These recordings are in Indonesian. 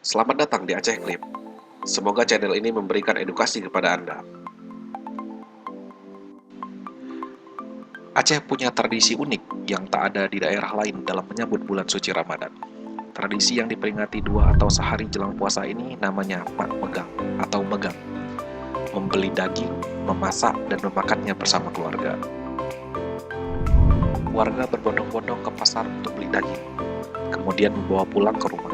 Selamat datang di Aceh Clip. Semoga channel ini memberikan edukasi kepada Anda. Aceh punya tradisi unik yang tak ada di daerah lain dalam menyambut bulan suci Ramadan. Tradisi yang diperingati 2 atau sehari jelang puasa ini namanya Mak Megang atau Megang. Membeli daging, memasak, dan memakannya bersama keluarga. Warga berbondong-bondong ke pasar untuk beli daging, kemudian membawa pulang ke rumah.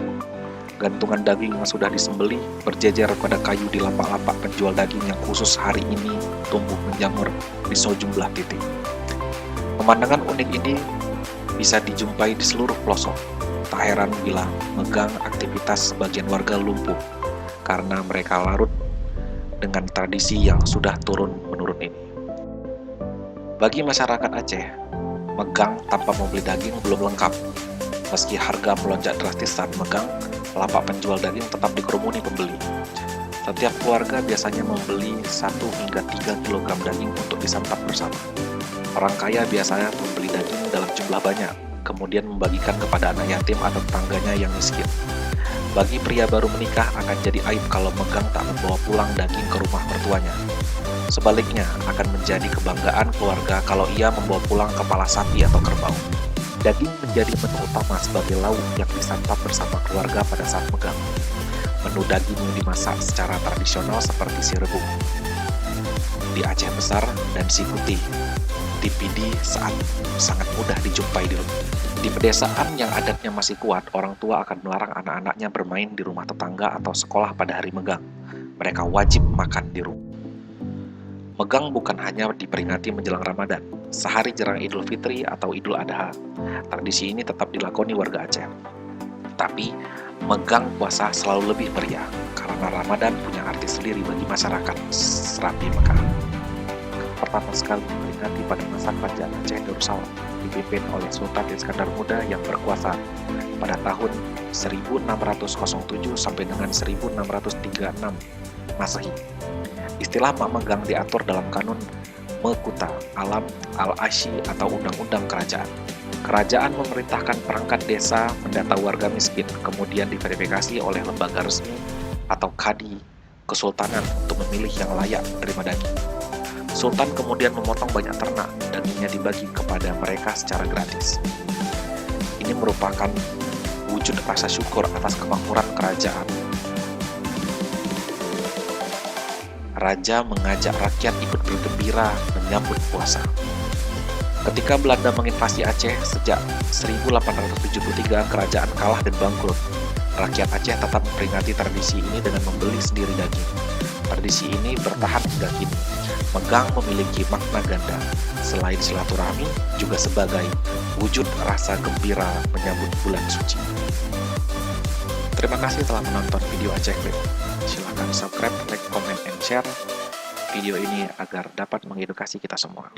Gantungan daging yang sudah disembelih berjejer pada kayu di lapak-lapak penjual daging yang khusus hari ini tumbuh menjamur di sejumlah titik. Pemandangan unik ini bisa dijumpai di seluruh pelosok. Tak heran bila Megang aktivitas sebagian warga lumpuh karena mereka larut dengan tradisi yang sudah turun-menurun ini. Bagi masyarakat Aceh, Megang tanpa membeli daging belum lengkap. Meski harga melonjak drastis saat Megang, lapak penjual daging tetap dikerumuni pembeli. Setiap keluarga biasanya membeli 1 hingga 3 kg daging untuk disantap bersama. Orang kaya biasanya membeli daging dalam jumlah banyak, kemudian membagikan kepada anak yatim atau tetangganya yang miskin. Bagi pria baru menikah akan jadi aib kalau Megang tak membawa pulang daging ke rumah mertuanya. Sebaliknya, akan menjadi kebanggaan keluarga kalau ia membawa pulang kepala sapi atau kerbau. Daging menjadi menu utama sebagai lauk yang disantap bersama keluarga pada saat Megang. Menu daging yang dimasak secara tradisional seperti si rebung di Aceh Besar dan si putih di Pidi sangat mudah dijumpai di rumah. Di pedesaan yang adatnya masih kuat, orang tua akan melarang anak-anaknya bermain di rumah tetangga atau sekolah pada hari Megang. Mereka wajib makan di rumah. Megang bukan hanya diperingati menjelang Ramadan, sehari jelang Idul Fitri atau Idul Adha. Tradisi ini tetap dilakoni warga Aceh. Tapi, Megang puasa selalu lebih meriah, karena Ramadan punya arti sendiri bagi masyarakat Serapi Mekah. Pertama sekali diperingati pada masa Kerajaan Aceh Darussalam, dipimpin oleh Sultan Iskandar Muda yang berkuasa pada tahun 1607 sampai dengan 1636 Masehi. Istilah Mak Megang diatur dalam kanun Mekuta Alam Al-Asyi atau Undang-Undang Kerajaan. Kerajaan memerintahkan perangkat desa mendata warga miskin, kemudian diverifikasi oleh lembaga resmi atau kadi kesultanan untuk memilih yang layak menerima daging. Sultan kemudian memotong banyak ternak, dagingnya dibagi kepada mereka secara gratis. Ini merupakan wujud rasa syukur atas kemakmuran kerajaan. Raja mengajak rakyat ikut bergembira menyambut puasa. Ketika Belanda menginvasi Aceh sejak 1873, kerajaan kalah dan bangkrut. Rakyat Aceh tetap memperingati tradisi ini dengan membeli sendiri daging. Tradisi ini bertahan hingga kini. Megang memiliki makna ganda, selain silaturahmi, juga sebagai wujud rasa gembira menyambut bulan suci. Terima kasih telah menonton video Aceh Clip. Silahkan subscribe, like, comment, and share video ini agar dapat mengedukasi kita semua.